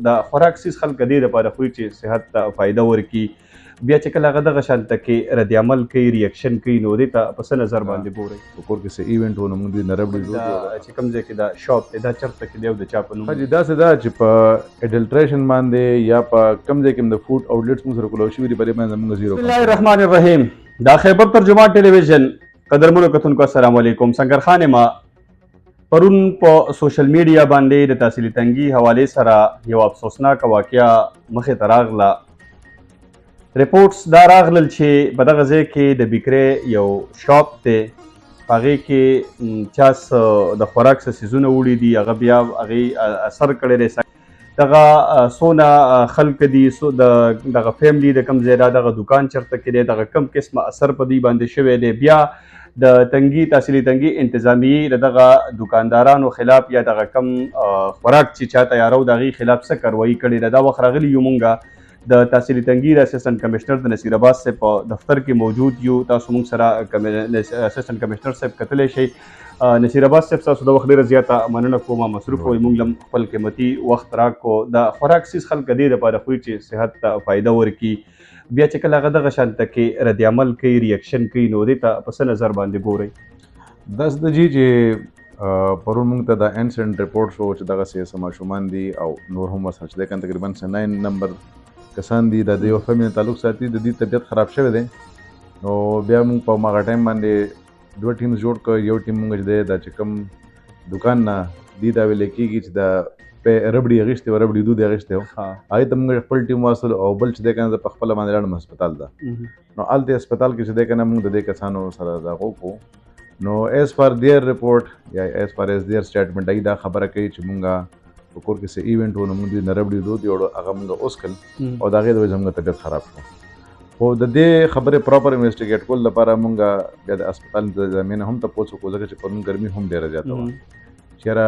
د خوراک سیس خلک دې دپاره خوري چې صحت ته فایده ورکړي. بیا چې کله هغه دغه شانته کې رد عمل کوي، ریاکشن کوي، نو دې ته په څه نظر باندې ګورئ؟ په کور کې څه ایونټ و نو موږ دې نه ربړي دا چې کوم ځای کې دا شاپ دی دا چېرته کې دی او د چا په نوم؟ حاجي داسې ده چې په اډلټریشن باندې یا په کوم ځای کې د فوډ آوټلیټس موږ سره کولو شوي دي په دې باندې موږ زیرو. بسم الله الرحمن الرحیم. دا خیبر ترجمان ټلویزیون قدرمنو کتونکو السلام علیکم. سنگر خان ما پرون په سوشل میډیا باندې د تحصیلي تنګي حوالې سره یو افسوسناک واقعه مخې ته راغله. ریپورټس دا راغلل چې په دغه ځای کې د بیکرۍ یو شاپ دی، په هغې کې چا څه د خوراک څه څیزونه وړي دي، هغه بیا هغې اثر کړی دی. دغه څونه خلک دي دغه فیملی د کوم ځای دغه دکان چېرته کې دی، دغه کوم قسمه اثر په دوی باندې شوی دی. بیا د تنګي تحصیلي تنګي انتظامیې د دغه دکاندارانو خلاف یا دغه کم خوراک چې چا تیارو د هغې خلاف څه کاروایي کړې ده. دا وخت راغلي یو مونږ د تحصیلي تنګي د اسسټنټ کمشنر د نصیر عباس صاحب په دفتر کې موجود یو. تاسو موږ سره اسسټنټ کمشنر صاحب کتلی شئ. نصیر عباس صاحب تاسو د وخت ډېره زیاته مننه کوم، مصروف وئ، موږ هم خپل قیمتي وخت راکړو. د خوراک سیس خلک دې دپاره خوري چې صحت ته فایده ورکړي. بیا چې کله هغه دغه شانته کې رد عمل کوي، ریاکشن کوي، نو دې ته په څه نظر باندې ګورئ؟ داسې ده جي چې پرون موږ ته د انسیډنټ ریپورټ شو چې دغسې څه ماشومان دي او نور هم ورسره چې دی که تقریبا 9 نمبر کسان دي د یو فیملي تعلق ساتي، د دې طبیعت خراب شوی دی. نو بیا موږ په هماغه ټایم باندې 2 ټیمز جوړ کړ. یو ټیم موږ چې دی دا چې کوم دکان نه دي دا ویلی کېږي چې د ربړي اخیستې وه، ربړي دود یې اخیستی و، هغې ته موږ خپل ټیم واستلو. او بل چې دی که نه زه په خپله باندې لاړم هسپتال ته. نو هلته هسپتال کې چې دی که نه موږ د دې کسانو سره دغه وکړو. نو ایز فار دیر رپورټ یا ایز فار ایز دیر سټیټمنټ هغوی دا خبره کوي چې موږ په کور کې څه ایونټ و نو موږ دې نه ربړي دود یوړو، هغه موږ اوس کړل او د هغې د وجې زموږ طبیعت خراب شو. خو د دې خبرې پراپر انویسټیګیټ کولو لپاره موږ بیا د هسپتال انتظامیې نه هم تپوس وکړو، ځکه چې پرون ګرمي هم ډېره زیاته وه. چېرې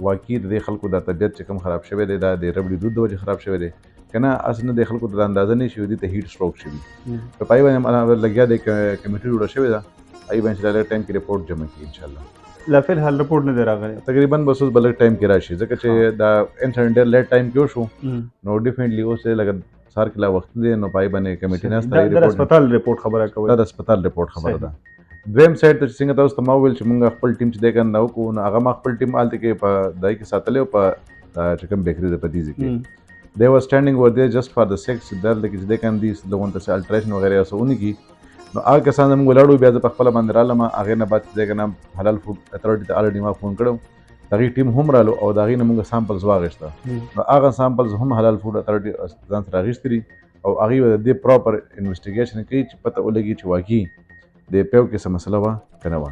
واقعي د دې خلکو دا طبیعت چې کوم خراب شوی دی دا د ربړي دود د وجې خراب شوی دی که نه اصل نه د خلکو ته د اندازه نه شي دوی ته هیټ سټروک شوي. په پای باندې لګیا دی کمیټې جوړه شوې ده، هغوی باندې چې دا لږ ټایم کې رپورټ جمع کړي انشاءالله. لا فی الحال رپورټ نه دی راغلی، تقریبا بس اوس به لږ ټایم کې راشي، ځکه چې دا انسیډنټ ډېر لیټ ټایم کې وشو. نو ډیفینټلی اوس لږ سهار کې لا وخت دی، نو پای باندې کمیټې ناسته دی. د هسپتال رپورټ خبره کوئ؟ دا د هسپتال رپورټ خبره ده. دویم سایډ ته چې څنګه تاسو ته ما وویل چې موږ خپل ټیم چې دی که نه وکړو، نو هغه ما خپل ټیم هلته کې په دای کې ساتلی و، په چې کوم بیکري ده په دې ځای کې. دی واز سټینډینګ ور دی جسټ فار د سیکس چې دلته کې چې دی که نه دي لږ ورته څه الټریشن وغیره څه ونکړي. نو هغه کسان زموږ ولاړو، بیا زه په خپله باندې رالم. هغې نه بعد چې دی که نه حلال فوډ اتھارټي ته الریډي ما فون کړی و، د هغې ټیم هم رالو او د هغې نه موږ سامپلز واخېسته. نو هغه سامپلز هم حلال فوډ اتھارټي ځان سره اخیستي دي او هغوی به د دې پراپر انویسټیګیشن کوي چې پته ولګي چې واقعي د پیو کې څه مسله وه که نه وه.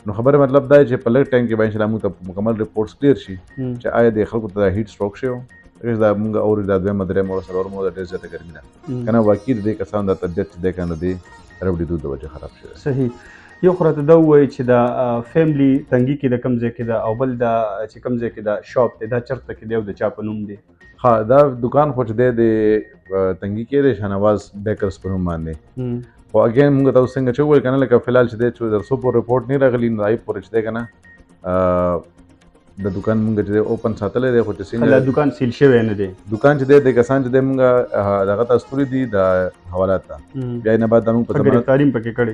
نو خبره مطلب دا چې په لږ ټایم کې به انشاءالله موږ ته مکمل رپورټس کلیر شي چې آیا د خلکو ته دا هیټ سټروک شوی و، دا موږ اورو دا دویمه درېیمه او څلورمه ده ډېر زیاته ګرمي ده که نه واقعي د دې کسانو دا طبیعت چې دی که نه د ربړي دود د وجې خراب شوی. صحیح. یو خو راته دا ووایي چې د فیملي تنګي کې د کوم ځای کې ده او بل د چې کوم ځای کې د شاپ دی دا چېرته کې دی او د چا په نوم دی؟ ها دا دکان خو چې دی د تنګي کې دی شاهنواز بیکرز په نوم باندې. خو اګین موږ تاسو څنګه چې وویل که نه لکه فلحال چې دی چې تر څو پورې رپورټ نه راغلی نو هغې پورې چې دی که نه د دکان موږ چې دی اوپن ساتلی دی. خو چې څنګه دکان سیل شوی نه دی، دکان چې دی د کسان چې دی موږ دغه ته استوري دي د حوالات ته، بیا یې نه بعد دا موږ په ګرفتاري هم پکې کړې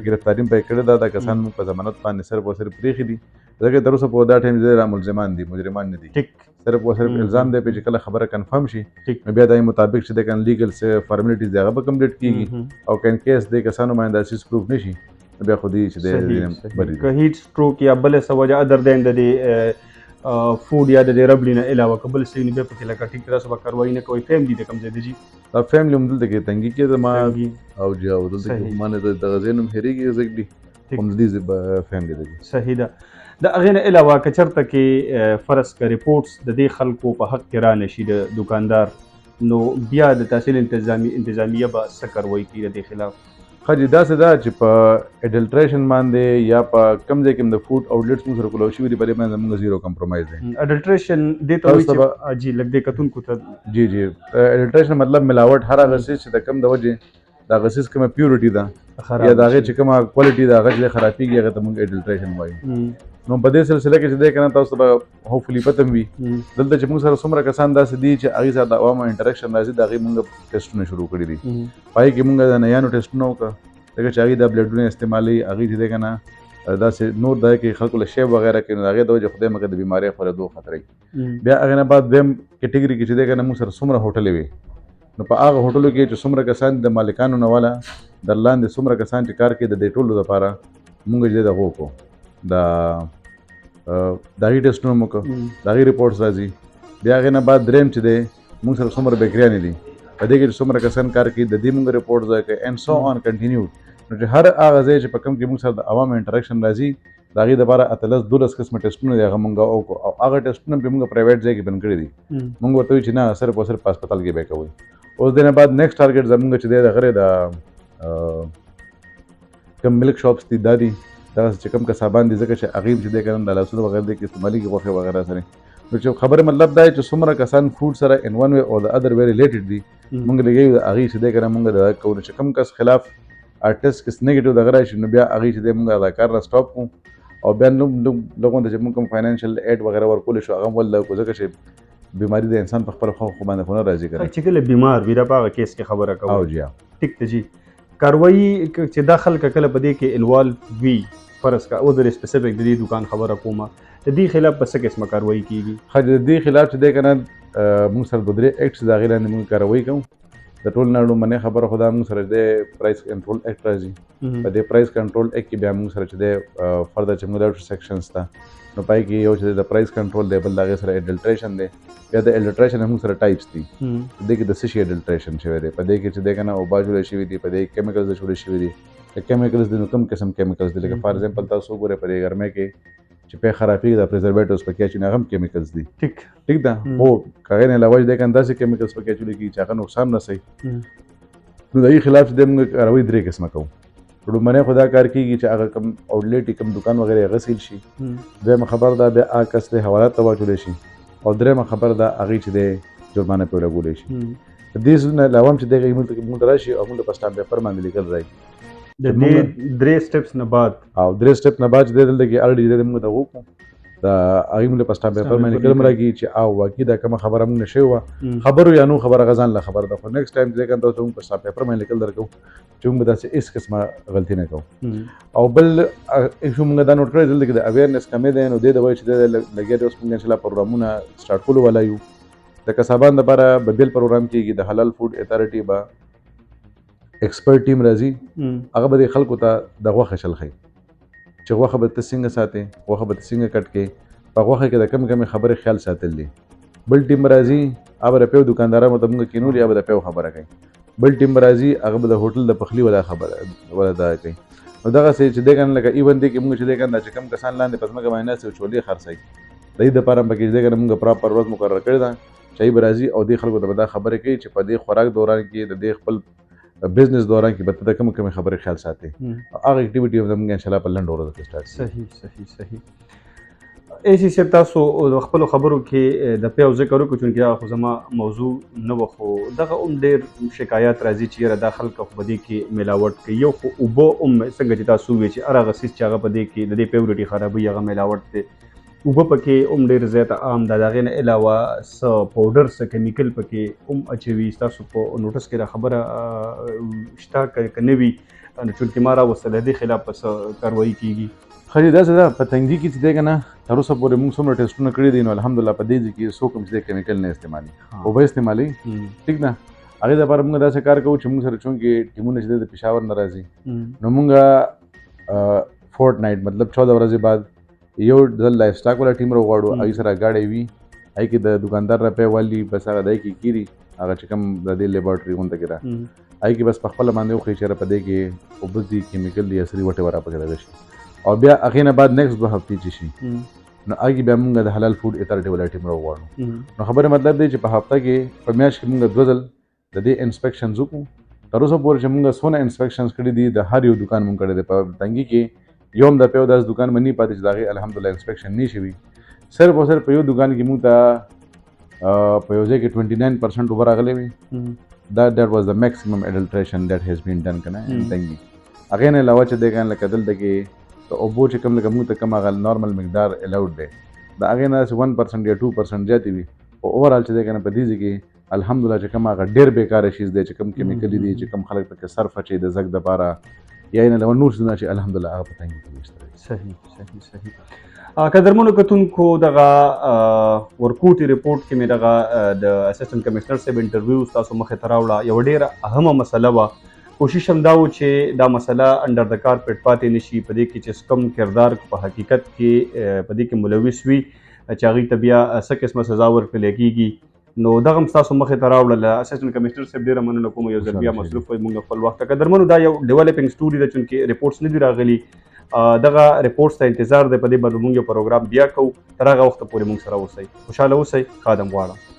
کړې ده. دا کسان موږ په ضمانت باندې صرف او صرف پرېښي دي، ځکه تر اوسه په دا ټایم چې دی ملزمان دي، مجرمان نه دي. صرف او صرف الزام دی چې کله خبره کنفرم شي نو بیا د مطابق چې د کن لیګل څه فارمیلټیز دی هغه به کمپلیټ کېږي او کین کیس د کسانو باندې داسې پروف نه شي نو بیا خو دې چې دی بری که هیټ سټروک یا بله څه وجه ادر دین د دې فوډ یا د دې ربړي نه علاوه که بل څه وي نو بیا پکې لکه ټیک تاسو به کاروایي نه کوئ. فیملي د کوم ځای دی جي؟ دا فیملي هم دلته کې تنګي کې ده ما او جي او دلته کې ما نه دغه ځای نوم هېرېږي ایگزیکټلي هم د دې فیملي ده. صحیح ده. د هغې نه علاوه که چېرته کې فرض که ریپورټس د دې خلکو په حق کې را نشي د دکاندار، نو بیا د تحصیل انتظامیه به څه کاروایي کوي د دې خلاف؟ حاجي داسې ده چې په اډلټریشن باندې یا په کوم ځای کې د فوډ آوټلیټس موږ سره کولو شوي دي په دې باندې زموږ زیرو کمپرومایز دی. اډلټریشن دې ته وایي چې جي لږ دې کتونکو ته جی اډلټریشن مطلب ملاوټ، هر هغه څیز چې د کوم د وجې د هغه څیز کومه پیورټي ده یا د هغې چې کومه کوالټي ده هغه چې خرابېږي هغه ته موږ اډلټریشن وایو. نو په دې سلسله کې چې دی کنه تاسو به هوپفلی پته وي دلته چې موږ سره څومره کسان داسې دي چې هغې سره د عوامو انټریکشن راځي د هغې موږ ټیسټونه شروع کړي دي پای کې موږ د نیانو ټیسټونه وکړه ځکه چې هغې دا بلډونه استعمالوي هغې چې دی که نه داسې نور دی کې خلکو له شیب وغیره کوي نو د هغې د وجې خدای مکړه د بیمارۍ خپرېدو خطرې بیا هغې نه بعد دویم کټګري کې چې دی که نه موږ سره څومره هوټلې وي نو په هغه هوټلو کې چې څومره کسان د مالکانو نه والا در لاندې څومره کسان چې کار کوي د دې ټولو دپاره موږ چې دی دغه وکړو د هغې ټیسټونه مو وکړو د هغې ریپورټس راځي بیا هغې نه بعد دریم چې دی موږ سره څومره بیکریانې دي په دې کې چې څومره کسان کار کوي د دې موږ ریپورټ ځای کوي اینډ سو آن کنټینیوډ نو چې هر هغه ځای چې په کوم کې موږ سره د عوامو انټریکشن راځي د هغې دپاره 18-12 قسمه ټیسټونه دي هغه موږ وکړو او هغه ټیسټونه پرې موږ پرایویټ ځای کې بند کړي دي موږ ورته وایو چې نه صرف او صرف په هسپتال کې به کوئ اوس د نه بعد نیکسټ ټارګېټ زموږ چې دی د هغې د کوم ملک شاپس دي دا دي دغسې چې کوم کسابان دي ځکه چې هغې چې دی که نه د لاسونو وغیره دی کې استعمالېږي غوښې وغیره سره نو چې خبره مطلب دا چې څومره کسان فوډ سره ان ون وی او د ادر وی ریلیټډ دي موږ لګوي د هغې چې دی که نه موږ د کوو چې کوم کس خلاف ټیسټ کس نیګیټیو دغه راشي نو بیا هغې چې دی موږ دا کار را سټاپ کړو او بیا لږ ته چې موږ کوم فاینانشل ایډ وغیره ورکولی شو هغه هم ولله کړو ځکه چې بیماري د انسان په خپله خو باندې خو نه راځي که چې کله بیمار وي دا په هغه کیس کې خبره کوو او جی ټیک ته جی کاروایي چې دا خلک کله په دې کې انوالو وي فرض کا او د سپیسیفیک د دې دکان خبره کومه د دې خلاف په څه قسمه کاروایي کیږي ښه د دې خلاف چې دی که نه موږ سره 2-3 ایکټس د هغې لاندې موږ کاروایي کوو د ټول نه لومړنۍ خبره خو دا موږ سره د پرایس کنټرول ایکټ راځي په دې پرایس کنټرول ایکټ کې بیا موږ سره چې دی فردر چې موږ لاړو سیکشنز ته نو پای کې یو چې د پرایس کنټرول دی بل د هغې سره اډلټریشن دی بیا د اډلټریشن هم موږ سره ټایپس دي په دې کې د څه شي اډلټریشن شوی دی په دې کې چې دی که نه اوبه جوړې شوي دي په دې کې کیمیکلز جوړې شوي دي د کیمیکلز دي نو کوم قسم کیمیکلز دي لکه فار ایگزامپل تاسو وګورئ په دې ګرمۍ کې چې پې خرابېږي د پریزرویټوز پکې اچوي هغه هم کیمیکلز دي ټیک ده خو که هغې نه علاوه چې دی که نه داسې کیمیکلز پکې اچولي کېږي چې هغه نقصان رسوي نو د هغې خلاف چې دی موږ کاروایي 3 قسمه کوو لومړنی خو دا کار کېږي چې هغه کوم آوټلیټ کوم دکان وغیره هغه سیل شي دویمه خبر دا بیا هغه کس دی حوالات ته واچولی شي او دریمه خبر دا هغې چې دی جرمانه پرې ولګولی شي د دې څه نه علاوه هم چې دی موږ ته راشي او موږ ته په سټامپ پیپر باندې لیکل راځي د دې 3 سټیپس نه بعد او 3 سټیپ نه بعد چې دی دلته کې الریډي دی موږ ته وکړو د هغې موږ له په سټامپ پیپر باندې لیکل هم راکړي چې او واقعي دا کومه خبره موږ نه شوې وه خبرو یا نو خبره هغه ځان له خبره ده خو نیکسټ ټایم چې دی که نه تاسو موږ په سټامپ پیپر باندې لیکل درکوو چې موږ به داسې هېڅ قسمه غلطي نه کوو او بل ایشو موږ دا نوټ کړی دلته کې د اویرنس کمې دی نو دې د وجې چې دی لګیا دی اوس موږ انشاءالله پروګرامونه سټارټ کولو والا یو د کسابان دپاره به بیل پروګرام کېږي د حلال فوډ اتارټي به ایکسپرټ ټیم راځي هغه به دې خلکو ته د غوښې شل ښیي چې غوښه به ته څنګه ساتې غوښه به ته څنګه کټ کړې په غوښه کې د کمې کمې خبرې خیال ساتل دي بل ټیم به راځي هغه به د پیو دکاندارانو ته موږ کینولي هغه به د پیو خبره کوي بل ټیم به راځي هغه به د هوټل د پخلي ولا خبره ولا دا کوي نو دغسې چې دی که نه لکه ایون دی کې موږ چې دی که نه چې کوم کسان لاندې په ځمکه باندې ناست وي چولې خرڅوي د دې دپاره هم پکې چې دی که نه موږ پراپر ورځ مقرره کړې ده چې هغوی به راځي او دې خلکو ته به دا خبرې کوي چې په دې خوراک دوران کې د دې خپل بزنس دوران کې به ته د کومې کومې خبرې خیال ساتې هغه اکټیویټي هم زموږ انشاءالله په لنډ ورځو کې سټارټ صحیح ایسي صاحب تاسو د خپلو خبرو کې د پیاو ذکر وکړو چونکې هغه خو زما موضوع نه وه خو دغه هم ډېر شکایات راځي چې یاره دا خلک خو په دې کې ملاوټ کوي یو خو اوبه هم څنګه چې تاسو وویل چې هر هغه څیز چې هغه په دې کې د دې پیورټي خرابوي هغه ملاوټ دی اوبه پکې هم ډېر زیاته عام ده د هغې نه علاوه څه پاوډر څه کیمیکل پکې هم اچوي ستاسو په نوټس کې دا خبره شته که نه وي نو چونکې ما راوستله دې خلاف په څه کاروایي کېږي ښه جي داسې ده په تنګي کې چې دی که نه تر اوسه پورې موږ څومره ټیسټونه کړي دي نو الحمدلله په دې ځای کې څوک هم چې دی کیمیکل نه استعمالوي اوبه استعمالوي ټیک ده هغې دپاره موږ داسې کار کوو چې موږ سره چونکې ټیمونه چې دی د پېښور نه راځي نو موږ فورټ نایټ مطلب 14 ورځې بعد یو ځل لایف سټاک والا ټیم راغواړو هغوی سره ګاډۍ وي هغې کې د دوکاندار روپۍ والي بس هغه د هغې کې کېږي هغه چې کوم د دې لیبارټري غونته کې ده هغې کې بس په خپله باندې وښیي چې په دې کې اوبه دي کیمیکل دي عصري وټې ورا پکې دغه شي او بیا هغې نه بعد نیکسټ 2 هفتې چې شي نو هغې بیا موږ د حلال فوډ اتارټي والا ټیم راغواړو نو خبرې مطلب دی چې په هفته کې په میاشت کې موږ 2 ځل د دې انسپیکشنز وکړو تر اوسه پورې چې موږ څونه انسپیکشنز کړي دي د هر یو دکان موږ کړی دی په تنګي کې یو هم د پیو داس دکان باندې پاتې چې د هغې الحمدلله انسپیکشن نه شوي صرف او صرف په یو دکان کې موږ ته په یو ځای کې 29% اوبه راغلی وي that was the maximum adulteration that has been done که نه تنګي هغې نه علاوه چې دی که نه لکه دلته کې د اوبو چې کوم لکه موږ ته کوم هغه نارمل مقدار الاؤډ دی د هغې نه داسې 1% یا 2% زیاتې وي خو اوورال چې دی که نه په دې ځای کې الحمدلله چې کوم هغه ډېر بیکاره شیز دی چې کوم کیمیکلي دي چې کوم خلک پکې صرف اچوي د زګ دپاره یا یې نه نور څیزونه چې الحمدلله هغه په تنګي کې نشته دی. صحیح قدرمنو کتونکو دغه ورکوټي رپورټ کې مې دغه د اسسټنټ کمشنر صاحب انټرویو تاسو مخې ته راوړه. یوه ډېره اهمه مسله وه. کوشش هم دا و چې دا مسله انډر د کارپیټ پاتې نشي. په دې کې چې کوم کردار په حقیقت کې په دې کې ملوث وي چې هغوی ته بیا څه قسمه سزا ورکړلی کېږي. نو دغه هم ستاسو مخې ته راوړله. اسسټنټ کمشنر صاحب ډېره مننه کوم. یو ځل بیا مصروف وئ موږ خپل وخت ته. قدرمنو دا یو ډیولپینګ سټوري ده چونکې رپورټس نه دي راغلي. دغه رپورټس ته انتظار دی. په دې به موږ یو پروګرام بیا کوو. تر هغه وخته پورې موږ سره اوسئ. خوشحاله اوسئ. خادم غواړم.